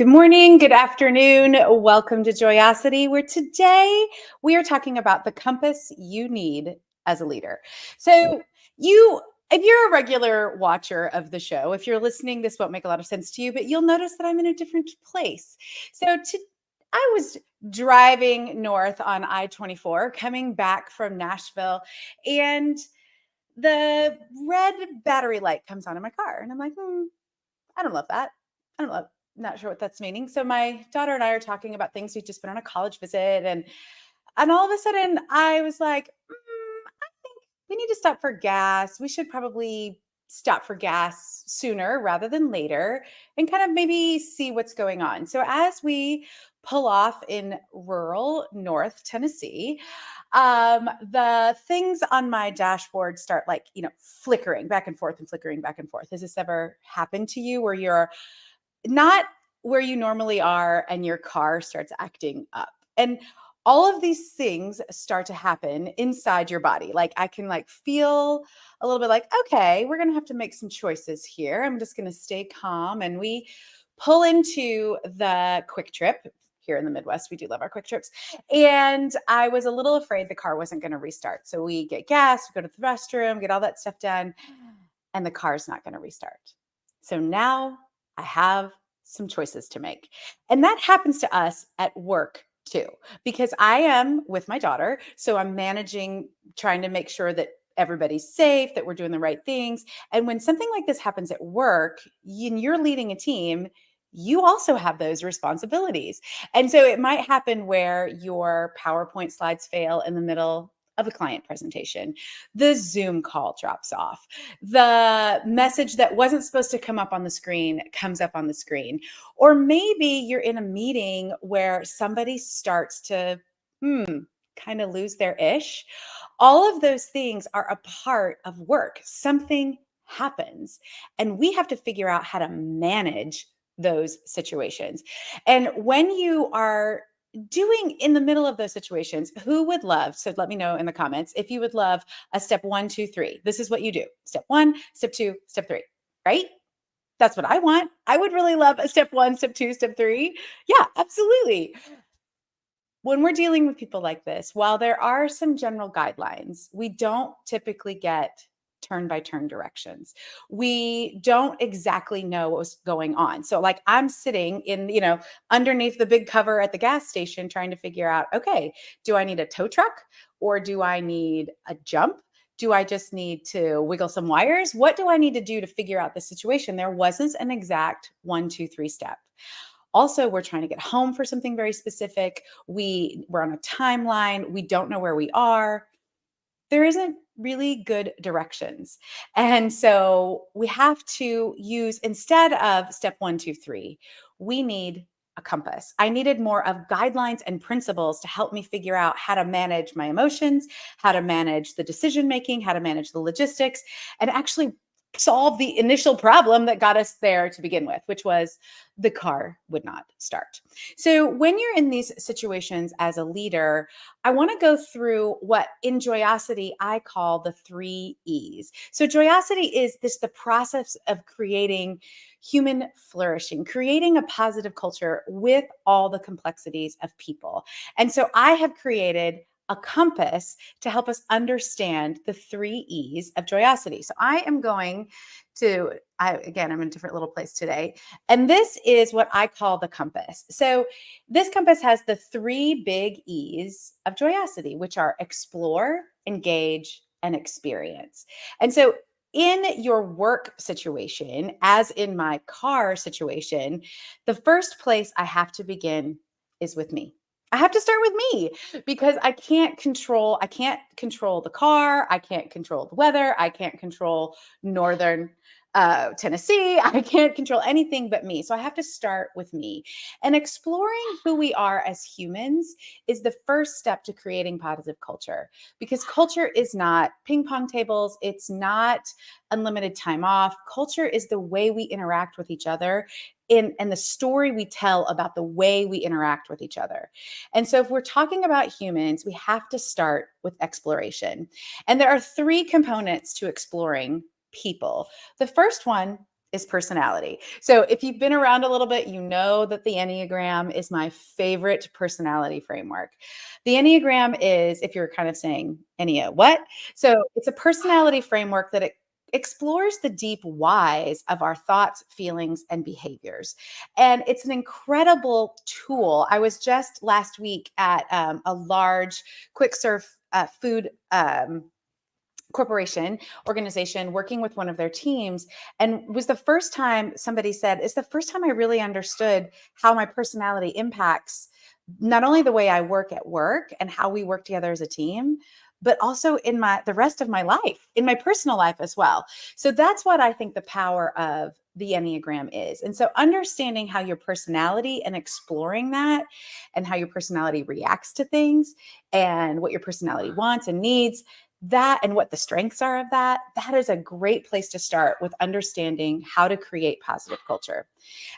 Good morning, good afternoon. Welcome to Joyosity, where today we are talking about the compass you need as a leader. So, if you're a regular watcher of the show, if you're listening, this won't make a lot of sense to you, but you'll notice that I'm in a different place. I was driving north on I-24, coming back from Nashville, and the red battery light comes on in my car. And I'm like, I don't love that. I don't love, not sure what that's meaning. So my daughter and I are talking about things. We've just been on a college visit, and all of a sudden I was like, I think we need to stop for gas. We should probably stop for gas sooner rather than later and kind of maybe see what's going on. So as we pull off in rural North Tennessee, the things on my dashboard start flickering back and forth and flickering back and forth. Has this ever happened to you where you're not where you normally are and your car starts acting up? And all of these things start to happen inside your body. Like I can feel a little bit like, okay, we're going to have to make some choices here. I'm just going to stay calm. And we pull into the Quick Trip. Here in the Midwest, we do love our Quick Trips. And I was a little afraid the car wasn't going to restart. So we get gas, we go to the restroom, get all that stuff done, and the car's not going to restart. So now I have some choices to make. And that happens to us at work too, because I am with my daughter. So I'm managing, trying to make sure that everybody's safe, that we're doing the right things. And when something like this happens at work, and you're leading a team, you also have those responsibilities. And so it might happen where your PowerPoint slides fail in the middle of a client presentation. The Zoom call drops off. The message that wasn't supposed to come up on the screen comes up on the screen. Or maybe you're in a meeting where somebody starts to kind of lose their ish. All of those things are a part of work. Something happens, and we have to figure out how to manage those situations. And when you are doing in the middle of those situations, who would love, so let me know in the comments if you would love a step 1, 2, 3. This is what you do. Step 1, step 2, step 3, right? That's what I want. I would really love a step 1, step 2, step 3. Yeah, absolutely. When we're dealing with people like this, while there are some general guidelines, we don't typically get turn by turn directions. We don't exactly know what's going on. So I'm sitting in, underneath the big cover at the gas station trying to figure out, okay, do I need a tow truck or do I need a jump? Do I just need to wiggle some wires? What do I need to do to figure out the situation? There wasn't an exact 1, 2, 3 step. Also, we're trying to get home for something very specific. We're on a timeline. We don't know where we are. There isn't really good directions. And so we have to use, instead of step 1, 2, 3, we need a compass. I needed more of guidelines and principles to help me figure out how to manage my emotions, how to manage the decision making, how to manage the logistics, and actually solve the initial problem that got us there to begin with, which was the car would not start. So when you're in these situations as a leader, I want to go through what in Joyosity I call the 3 E's. So Joyosity is the process of creating human flourishing, creating a positive culture with all the complexities of people. And so I have created a compass to help us understand the 3 E's of Joyosity. So I'm in a different little place today. And this is what I call the compass. So this compass has the 3 big E's of Joyosity, which are explore, engage, and experience. And so in your work situation, as in my car situation, the first place I have to begin is with me. I have to start with me because I can't control the car. I can't control the weather. I can't control northern Tennessee. I can't control anything but me. So I have to start with me. And exploring who we are as humans is the first step to creating positive culture, because culture is not ping pong tables. It's not unlimited time off. Culture is the way we interact with each other and the story we tell about the way we interact with each other. And so if we're talking about humans, we have to start with exploration. And there are 3 components to exploring people. The first one is personality. So if you've been around a little bit, you know that the Enneagram is my favorite personality framework. The Enneagram is, if you're kind of saying, Ennea, what? So it's a personality framework that explores the deep whys of our thoughts, feelings, and behaviors. And it's an incredible tool. I was just last week at a large quick serve food corporation organization working with one of their teams, and was the first time somebody said, it's the first time I really understood how my personality impacts not only the way I work at work and how we work together as a team, but also in the rest of my life, in my personal life as well. So that's what I think the power of the Enneagram is. And so understanding how your personality and exploring that, and how your personality reacts to things, and what your personality wants and needs, that, and what the strengths are of that, that is a great place to start with understanding how to create positive culture.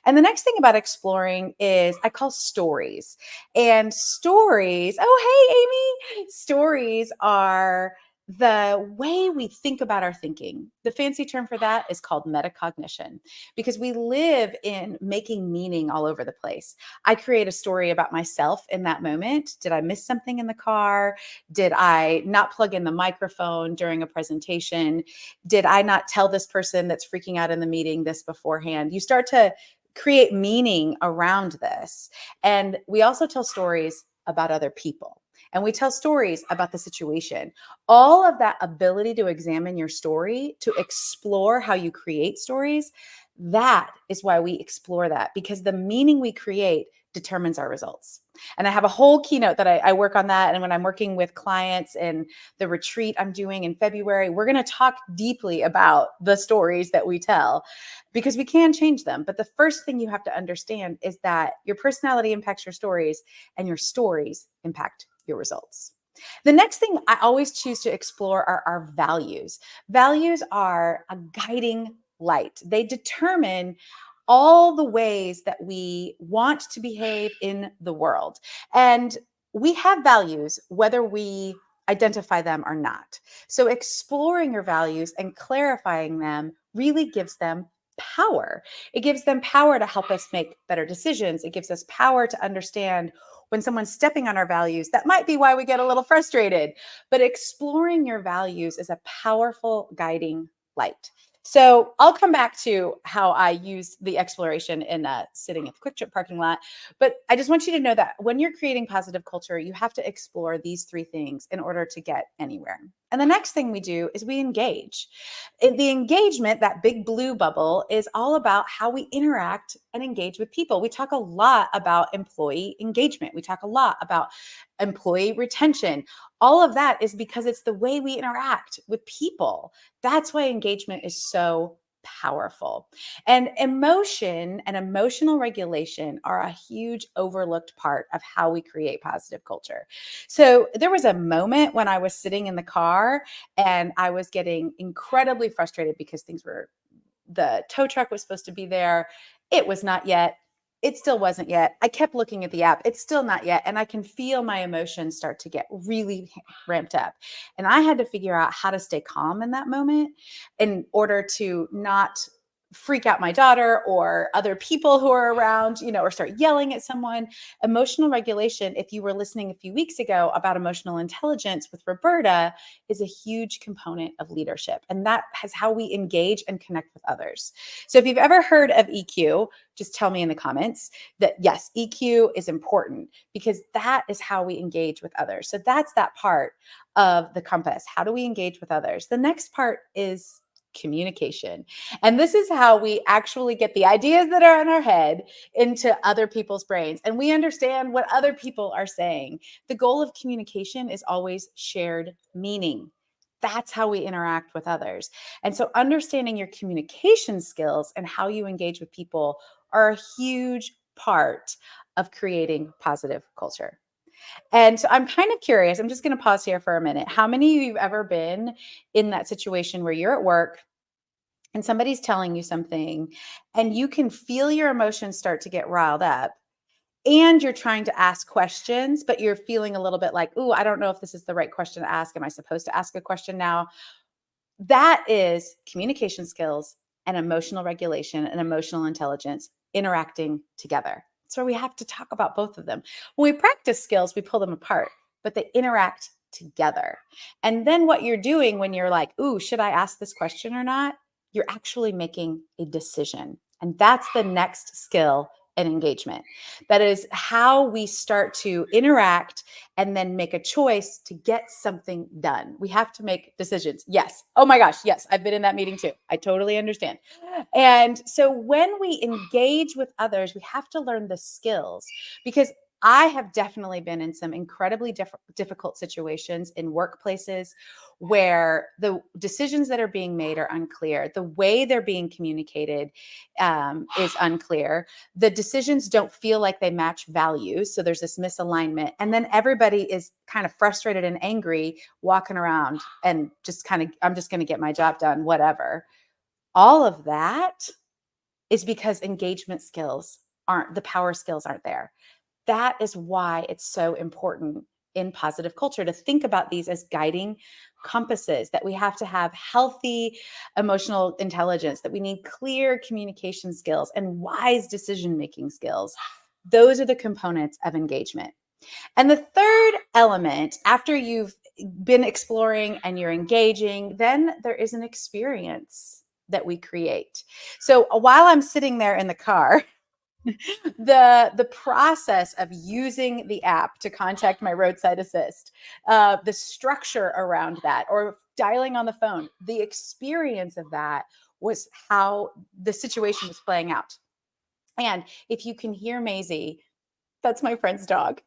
And the next thing about exploring is I call stories. And stories, oh, hey, Amy, stories are the way we think about our thinking. The fancy term for that is called metacognition, because we live in making meaning all over the place. I create a story about myself in that moment. Did I miss something in the car? Did I not plug in the microphone during a presentation? Did I not tell this person that's freaking out in the meeting this beforehand? You start to create meaning around this. And we also tell stories about other people. And we tell stories about the situation. All of that ability to examine your story, to explore how you create stories, that is why we explore that, because the meaning we create determines our results. And I have a whole keynote that I work on that. And when I'm working with clients in the retreat I'm doing in February, we're going to talk deeply about the stories that we tell, because we can change them. But the first thing you have to understand is that your personality impacts your stories, and your stories impact your results. The next thing I always choose to explore are our values. Values are a guiding light. They determine all the ways that we want to behave in the world. And we have values whether we identify them or not. So exploring your values and clarifying them really gives them power. It gives them power to help us make better decisions. It gives us power to understand when someone's stepping on our values. That might be why we get a little frustrated. But exploring your values is a powerful guiding light. So I'll come back to how I used the exploration in sitting at the Quick Trip parking lot. But I just want you to know that when you're creating positive culture, you have to explore these three things in order to get anywhere. And the next thing we do is we engage. The engagement, that big blue bubble, is all about how we interact and engage with people. We talk a lot about employee engagement. We talk a lot about employee retention. All of that is because it's the way we interact with people. That's why engagement is so powerful. And emotion and emotional regulation are a huge overlooked part of how we create positive culture. So there was a moment when I was sitting in the car and I was getting incredibly frustrated because the tow truck was supposed to be there. It was not yet. It still wasn't yet. I kept looking at the app. It's still not yet. And I can feel my emotions start to get really ramped up. And I had to figure out how to stay calm in that moment in order to not freak out my daughter or other people who are around, or start yelling at someone. Emotional regulation, if you were listening a few weeks ago about emotional intelligence with Roberta, is a huge component of leadership. And that is how we engage and connect with others. So if you've ever heard of EQ, just tell me in the comments that yes, EQ is important, because that is how we engage with others. So that's that part of the compass. How do we engage with others? The next part is communication. And this is how we actually get the ideas that are in our head into other people's brains. And we understand what other people are saying. The goal of communication is always shared meaning. That's how we interact with others. And so understanding your communication skills and how you engage with people are a huge part of creating positive culture. And so I'm kind of curious, I'm just going to pause here for a minute. How many of you have ever been in that situation where you're at work and somebody's telling you something and you can feel your emotions start to get riled up, and you're trying to ask questions, but you're feeling a little bit like, "Ooh, I don't know if this is the right question to ask. Am I supposed to ask a question now?" That is communication skills and emotional regulation and emotional intelligence interacting together. That's why we have to talk about both of them. When we practice skills, we pull them apart, but they interact together. And then what you're doing when you're like, ooh, should I ask this question or not? You're actually making a decision. And that's the next skill in engagement. That is how we start to interact and then make a choice to get something done. We have to make decisions. Yes. Oh my gosh. Yes. I've been in that meeting too. I totally understand. And so when we engage with others, we have to learn the skills because I have definitely been in some incredibly difficult situations in workplaces where the decisions that are being made are unclear. The way they're being communicated is unclear. The decisions don't feel like they match values. So there's this misalignment. And then everybody is kind of frustrated and angry walking around and just kind of, I'm just going to get my job done, whatever. All of that is because engagement skills the power skills aren't there. That is why it's so important in positive culture to think about these as guiding compasses, that we have to have healthy emotional intelligence, that we need clear communication skills and wise decision-making skills. Those are the components of engagement. And the third element, after you've been exploring and you're engaging, then there is an experience that we create. So while I'm sitting there in the car, the process of using the app to contact my roadside assist, the structure around that, or dialing on the phone, the experience of that was how the situation was playing out. And if you can hear Maisie, that's my friend's dog.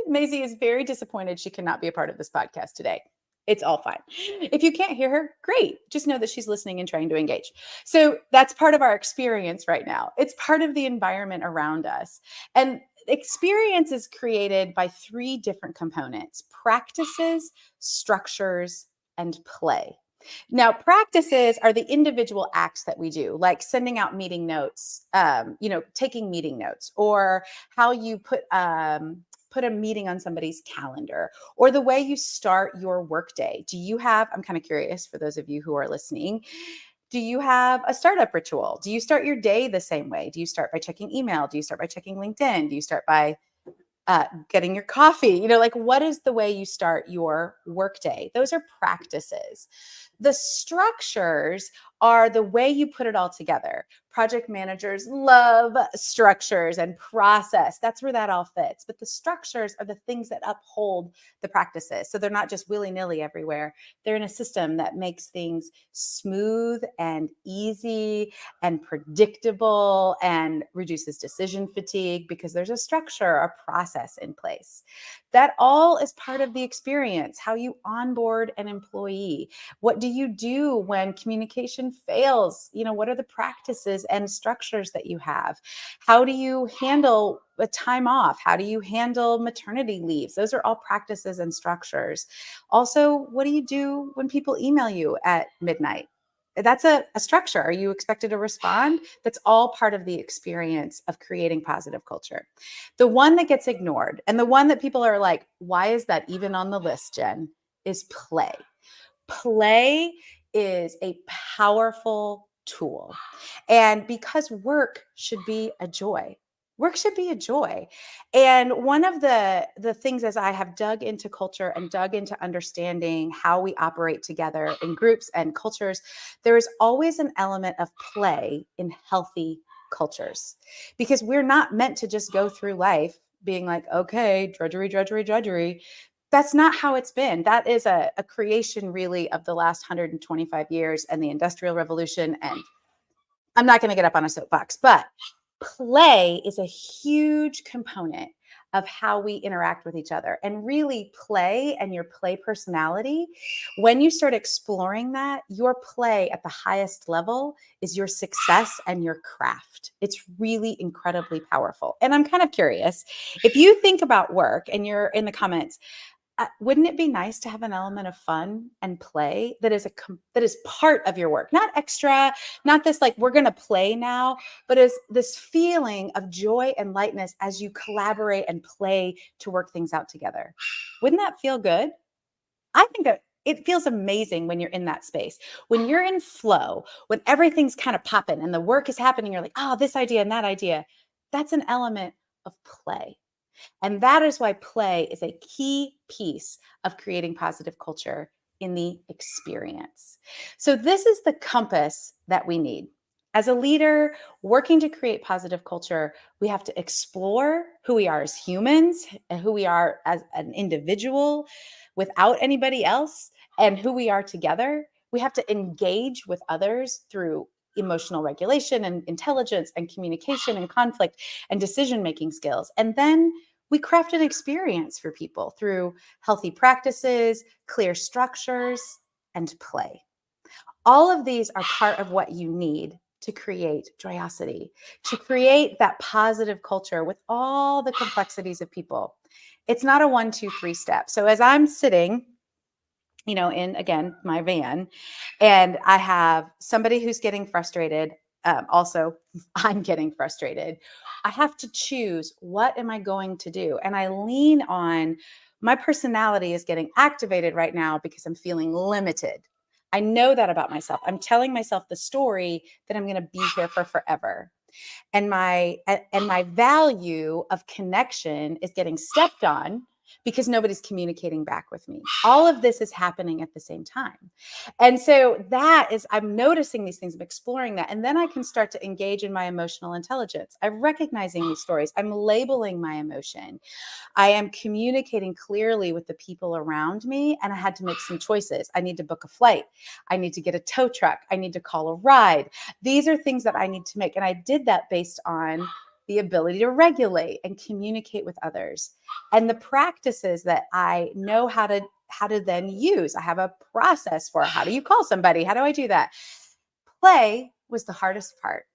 Maisie is very disappointed she cannot be a part of this podcast today. It's all fine. If you can't hear her, great. Just know that she's listening and trying to engage. So that's part of our experience right now. It's part of the environment around us. And experience is created by three different components: practices, structures, and play. Now, practices are the individual acts that we do, like sending out meeting notes, taking meeting notes, or how you put a meeting on somebody's calendar, or the way you start your workday. Do you have, I'm kind of curious for those of you who are listening, do you have a startup ritual? Do you start your day the same way? Do you start by checking email? Do you start by checking LinkedIn? Do you start by getting your coffee? Like, what is the way you start your workday? Those are practices. The structures are the way you put it all together. Project managers love structures and process. That's where that all fits. But the structures are the things that uphold the practices. So they're not just willy-nilly everywhere. They're in a system that makes things smooth and easy and predictable and reduces decision fatigue because there's a structure, a process in place. That all is part of the experience, how you onboard an employee. What do you do when communication fails? What are the practices and structures that you have? How do you handle a time off? How do you handle maternity leaves? Those are all practices and structures. Also, what do you do when people email you at midnight? That's a structure. Are you expected to respond? That's all part of the experience of creating positive culture. The one that gets ignored, and the one that people are like, why is that even on the list, Jen, is play. Play is a powerful tool. And because work should be a joy. Work should be a joy. And one of the things, as I have dug into culture and dug into understanding how we operate together in groups and cultures, there is always an element of play in healthy cultures, because we're not meant to just go through life being like, okay, drudgery, drudgery, drudgery. That's not how it's been. That is a creation really of the last 125 years and the Industrial Revolution. And I'm not going to get up on a soapbox, but play is a huge component of how we interact with each other. And really, play and your play personality, when you start exploring that, your play at the highest level is your success and your craft. It's really incredibly powerful. And I'm kind of curious, if you think about work and you're in the comments, wouldn't it be nice to have an element of fun and play that is part of your work, not extra, not this like we're going to play now, but is this feeling of joy and lightness as you collaborate and play to work things out together? Wouldn't that feel good? I think that it feels amazing when you're in that space. When you're in flow, when everything's kind of popping and the work is happening, you're like, oh, this idea and that idea. That's an element of play. And that is why play is a key piece of creating positive culture in the experience. So, this is the compass that we need. As a leader working to create positive culture, we have to explore who we are as humans and who we are as an individual without anybody else and who we are together. We have to engage with others through emotional regulation and intelligence and communication and conflict and decision making skills. And then we craft an experience for people through healthy practices, clear structures, and play. All of these are part of what you need to create Joyosity, to create that positive culture with all the complexities of people. It's not a 1, 2, 3 step. So as I'm sitting, in again, my van, and I have somebody who's getting frustrated. Also, I'm getting frustrated. I have to choose, what am I going to do? And I lean on my personality is getting activated right now because I'm feeling limited. I know that about myself. I'm telling myself the story that I'm going to be here for forever. And my value of connection is getting stepped on because nobody's communicating back with me. All of this is happening at the same time. And so I'm noticing these things, I'm exploring that. And then I can start to engage in my emotional intelligence. I'm recognizing these stories. I'm labeling my emotion. I am communicating clearly with the people around me. And I had to make some choices. I need to book a flight. I need to get a tow truck. I need to call a ride. These are things that I need to make. And I did that based on the ability to regulate and communicate with others and the practices that I know how to then use. I have a process for how do you call somebody? How do I do that? Play was the hardest part.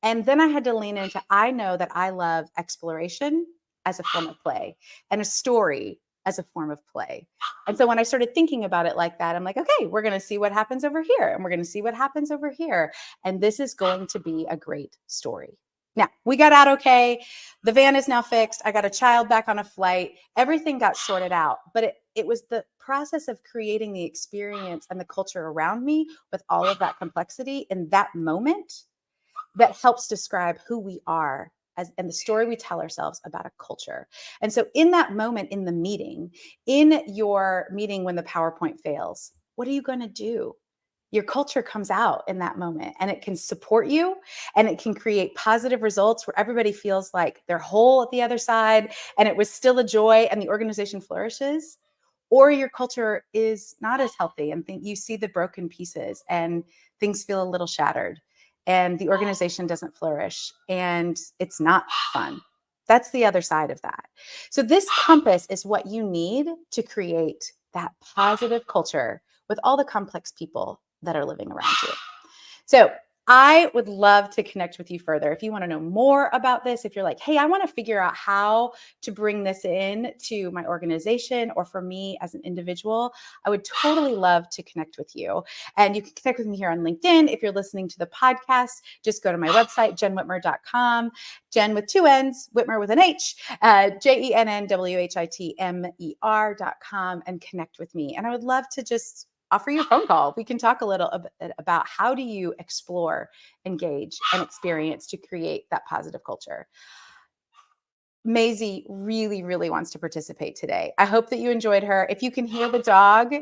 And then I had to lean into, I know that I love exploration as a form of play and a story as a form of play. And so when I started thinking about it like that, I'm like, okay, we're going to see what happens over here. And we're going to see what happens over here. And this is going to be a great story. Now, we got out okay. The van is now fixed. I got a child back on a flight. Everything got sorted out. But it was the process of creating the experience and the culture around me with all of that complexity in that moment that helps describe who we are and the story we tell ourselves about a culture. And so in that moment, in your meeting when the PowerPoint fails, what are you going to do? Your culture comes out in that moment and it can support you and it can create positive results where everybody feels like they're whole at the other side and it was still a joy and the organization flourishes. Or your culture is not as healthy and you see the broken pieces and things feel a little shattered and the organization doesn't flourish and it's not fun. That's the other side of that. So this compass is what you need to create that positive culture with all the complex people that are living around you. So I would love to connect with you further. If you want to know more about this, if you're like, hey, I want to figure out how to bring this in to my organization or for me as an individual, I would totally love to connect with you. And you can connect with me here on LinkedIn. If you're listening to the podcast, just go to my website, jennwhitmer.com, Jenn with 2 N's, Whitmer with an H, JENNWHITMER.com, and connect with me. And I would love to just offer you a phone call. We can talk a little bit about how do you explore, engage, and experience to create that positive culture. Maisie really, really wants to participate today. I hope that you enjoyed her. If you can hear the dog,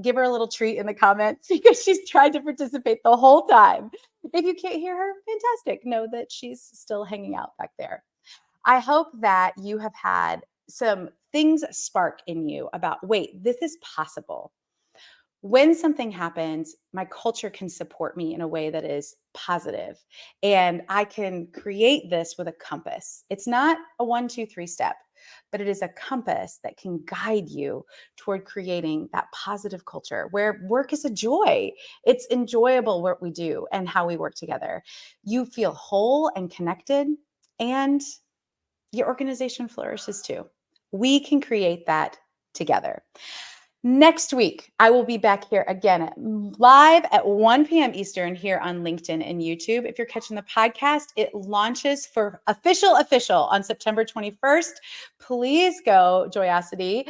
give her a little treat in the comments because she's tried to participate the whole time. If you can't hear her, fantastic. Know that she's still hanging out back there. I hope that you have had some things spark in you about, wait, this is possible. When something happens, my culture can support me in a way that is positive, and I can create this with a compass. It's not a 1, 2, 3 step, but it is a compass that can guide you toward creating that positive culture where work is a joy. It's enjoyable what we do and how we work together. You feel whole and connected, and your organization flourishes too. We can create that together. Next week, I will be back here again live at 1 p.m. Eastern here on LinkedIn and YouTube. If you're catching the podcast, it launches for official on September 21st. Please go, Joyosity,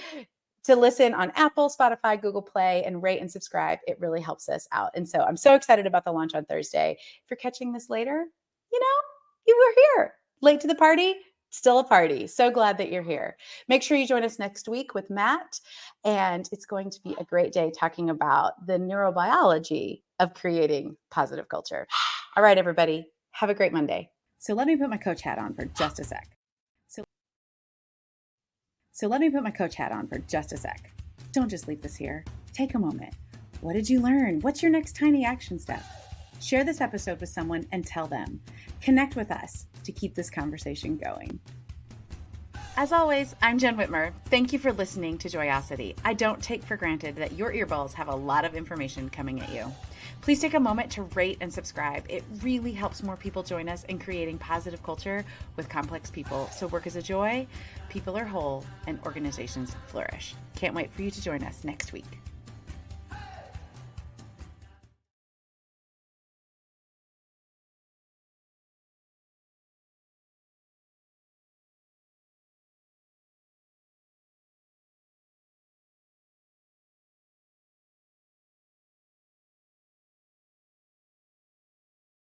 to listen on Apple, Spotify, Google Play, and rate and subscribe. It really helps us out. And so I'm so excited about the launch on Thursday. If you're catching this later, you were here. Late to the party, still a party. So glad that you're here. Make sure you join us next week with Matt. And it's going to be a great day talking about the neurobiology of creating positive culture. All right, everybody, have a great Monday. So let me put my coach hat on for just a sec. Don't just leave this here. Take a moment. What did you learn? What's your next tiny action step? Share this episode with someone and tell them. Connect with us to keep this conversation going. As always, I'm Jenn Whitmer. Thank you for listening to Joyosity. I don't take for granted that your earballs have a lot of information coming at you. Please take a moment to rate and subscribe. It really helps more people join us in creating positive culture with complex people. So work is a joy, people are whole, and organizations flourish. Can't wait for you to join us next week.